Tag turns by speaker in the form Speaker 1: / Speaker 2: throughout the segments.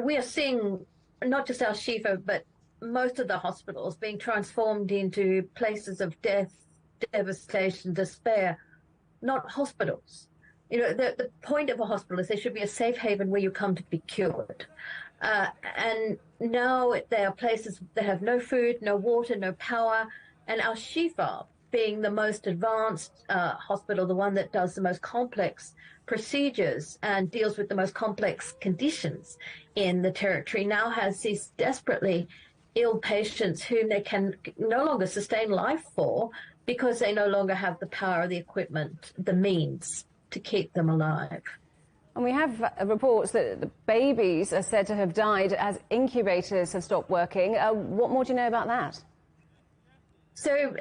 Speaker 1: we are seeing not just Al Shifa, but most of the hospitals being transformed into places of death, devastation, despair, not hospitals. The point of a hospital is there should be a safe haven where you come to be cured. And now there are places that have no food, no water, no power. And Al Shifa, being the most advanced hospital, the one that does the most complex procedures and deals with the most complex conditions in the territory, now has these desperately ill patients whom they can no longer sustain life for because they no longer have the power, the equipment, the means to keep them alive.
Speaker 2: And we have reports that the babies are said to have died as incubators have stopped working. What more do you know about that?
Speaker 1: So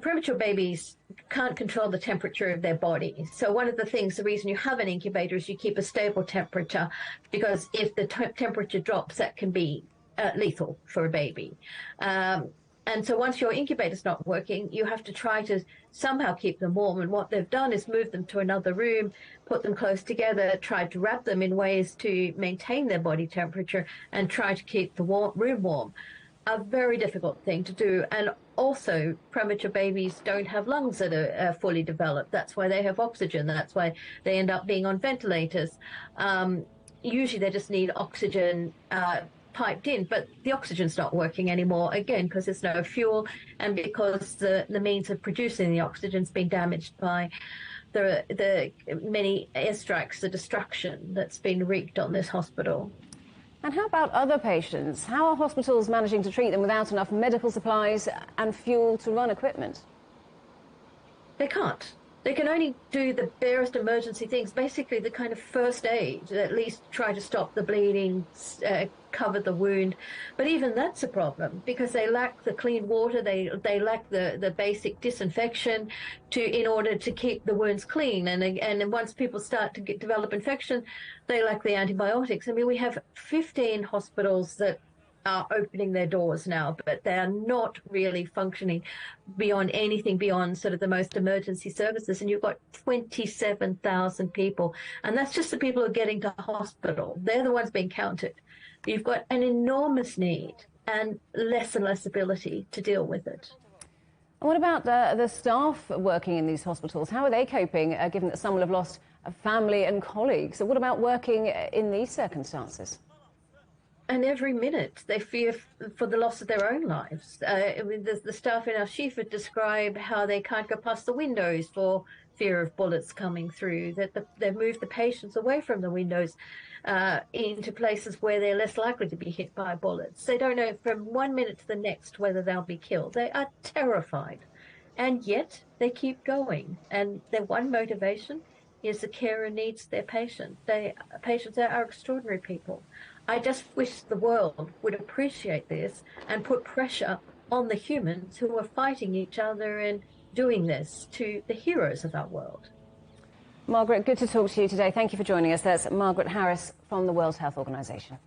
Speaker 1: premature babies can't control the temperature of their body. So one of the things, the reason you have an incubator is you keep a stable temperature, because if the temperature drops, that can be lethal for a baby. And so once your incubator's not working, you have to try to somehow keep them warm. And what they've done is move them to another room, put them close together, tried to wrap them in ways to maintain their body temperature and try to keep the room warm. A very difficult thing to do. And also, premature babies don't have lungs that are fully developed. That's why they have oxygen. That's why they end up being on ventilators. Usually they just need oxygen piped in, but the oxygen's not working anymore, again, because there's no fuel and because the means of producing the oxygen's been damaged by the many airstrikes, the destruction that's been wreaked on this hospital.
Speaker 2: And how about other patients? How are hospitals managing to treat them without enough medical supplies and fuel to run equipment?
Speaker 1: They can't. They can only do the barest emergency things, basically the kind of first aid, at least try to stop the bleeding, cover the wound. But even that's a problem because they lack the clean water, they lack the basic disinfection in order to keep the wounds clean. And once people start to develop infection, they lack the antibiotics. I mean, we have 15 hospitals that are opening their doors now, but they are not really functioning beyond anything beyond sort of the most emergency services. And you've got 27,000 people, and that's just the people who are getting to hospital. They're the ones being counted. You've got an enormous need and less ability to deal with it.
Speaker 2: And what about the staff working in these hospitals? How are they coping, given that some will have lost a family and colleagues? So what about working in these circumstances?
Speaker 1: And every minute they fear for the loss of their own lives. The staff in Al Shifa describe how they can't go past the windows for fear of bullets coming through, that they've moved the patients away from the windows into places where they're less likely to be hit by bullets. They don't know from one minute to the next whether they'll be killed. They are terrified. And yet they keep going. And their one motivation is the carer needs their patient. Patients are extraordinary people. I just wish the world would appreciate this and put pressure on the humans who are fighting each other and doing this to the heroes of our world.
Speaker 2: Margaret, good to talk to you today. Thank you for joining us. That's Margaret Harris from the World Health Organization.